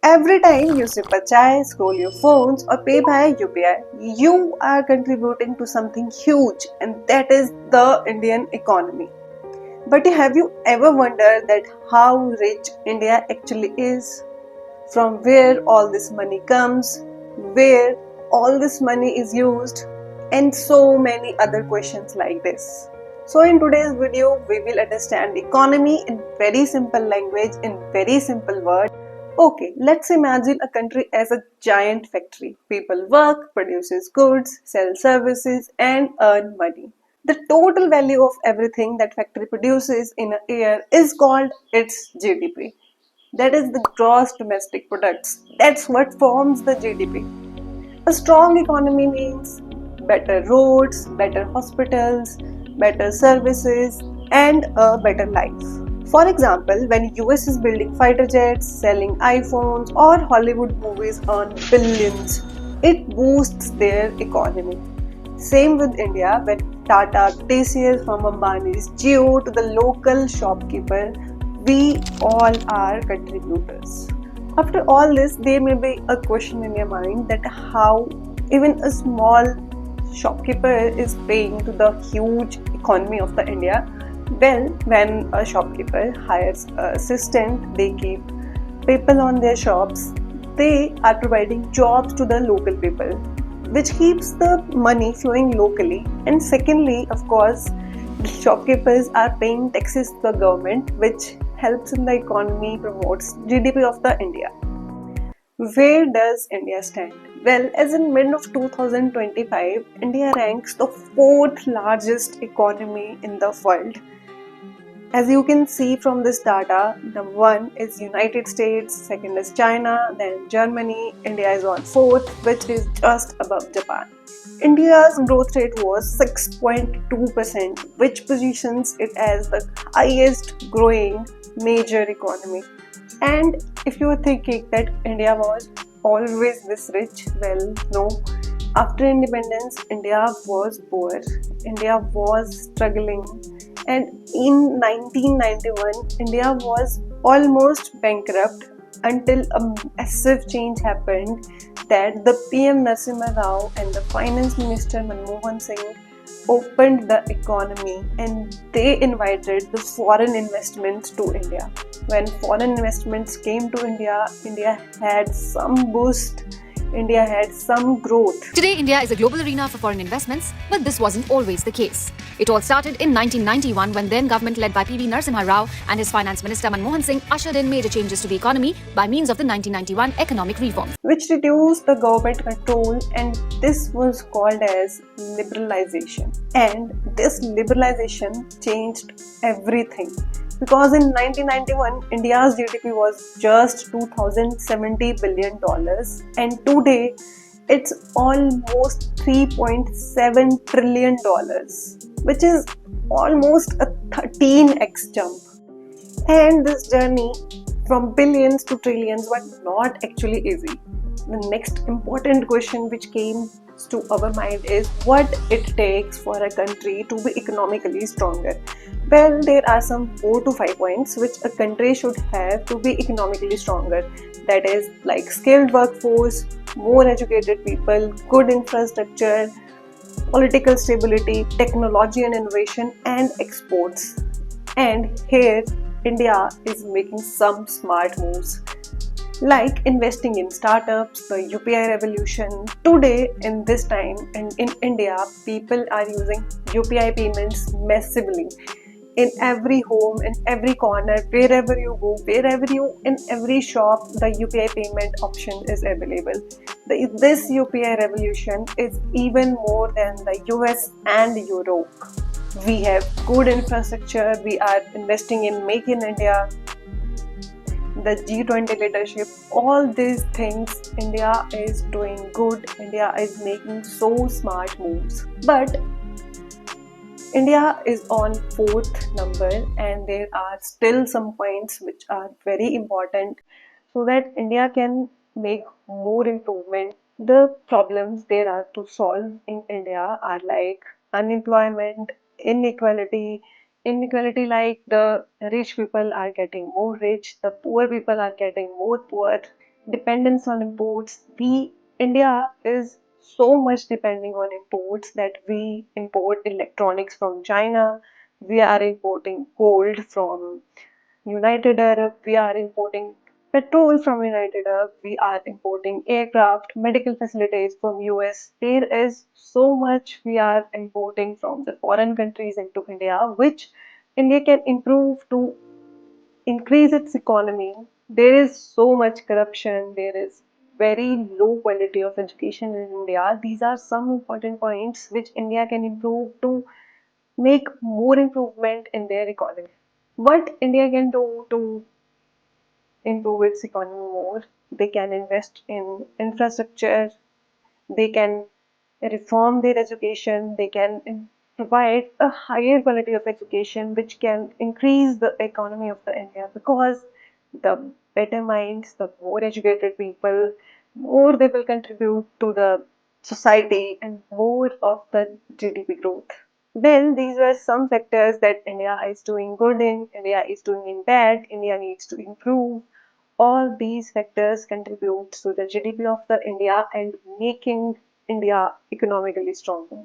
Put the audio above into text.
Every time you sip a chai, scroll your phones, or pay via UPI, you are contributing to something huge, and that is the Indian economy. But have you ever wondered that how rich India actually is? From where all this money comes, where all this money is used, and so many other questions like this. So in today's video, we will understand economy in very simple language, in very simple words. Okay, let's imagine a country as a giant factory. People work, produces goods, sell services, and earn money. The total value of everything that factory produces in a year is called its GDP. That is the gross domestic products. That's what forms the GDP. A strong economy means better roads, better hospitals, better services, and a better life. For example, when US is building fighter jets, selling iPhones, or Hollywood movies earn billions, it boosts their economy. Same with India, when Tata, TCS from Ambani's Jio to the local shopkeeper, we all are contributors. After all this, there may be a question in your mind that how even a small shopkeeper is paying to the huge economy of the India. Well, when a shopkeeper hires an assistant, they keep people on their shops, they are providing jobs to the local people, which keeps the money flowing locally. And secondly, of course, shopkeepers are paying taxes to the government, which helps in the economy, promotes GDP of the India. Where does India stand? Well, as in mid of 2025, India ranks the fourth largest economy in the world. As you can see from this data, number one is United States, second is China, then Germany, India is on fourth, which is just above Japan. India's growth rate was 6.2%, which positions it as the highest growing major economy. And if you are thinking that India was always this rich, well, no. After independence, India was poor. India was struggling. And in 1991, India was almost bankrupt until a massive change happened that the PM Narasimha Rao and the Finance Minister Manmohan Singh opened the economy and they invited the foreign investments to India. When foreign investments came to India, India had some boost, India had some growth. Today, India is a global arena for foreign investments, but this wasn't always the case. It all started in 1991 when then government led by PV Narasimha Rao and his finance minister Manmohan Singh ushered in major changes to the economy by means of the 1991 economic reforms, which reduced the government control, and this was called as liberalization. And this liberalization changed everything. Because in 1991, India's GDP was just $2,070 billion, and today it's almost $3.7 trillion, which is almost a 13x jump. And this journey from billions to trillions was not actually easy. The next important question which came to our mind is what it takes for a country to be economically stronger. Well, there are some 4 to 5 points which a country should have to be economically stronger. That is like skilled workforce, more educated people, good infrastructure, political stability, technology and innovation, and exports. And here, India is making some smart moves like investing in startups, the UPI revolution. Today, in this time, and in India, people are using UPI payments massively. In every home, in every corner, wherever you go, in every shop, the UPI payment option is available. This UPI revolution is even more than the US and Europe. We have good infrastructure, we are investing in Make in India, the G20 leadership, all these things India is doing good. India is making so smart moves. But India is on fourth number, and there are still some points which are very important so that India can make more improvement. The problems there are to solve in India are like unemployment, inequality like the rich people are getting more rich, the poor people are getting more poor, dependence on imports. India is so much depending on imports that we import electronics from China, we are importing gold from United Arab, we are importing petrol from United Arab, we are importing aircraft, medical facilities from US. There is so much we are importing from the foreign countries into India, which India can improve to increase its economy. There is so much corruption, there is very low quality of education in India. These are some important points which India can improve to make more improvement in their economy. What India can do to improve its economy more? They can invest in infrastructure, they can reform their education, they can provide a higher quality of education which can increase the economy of the India, because the better minds, the more educated people, more they will contribute to the society and more of the GDP growth. Then these were some factors that India is doing good in, India is doing in bad, India needs to improve. All these factors contribute to the GDP of the India and making India economically stronger.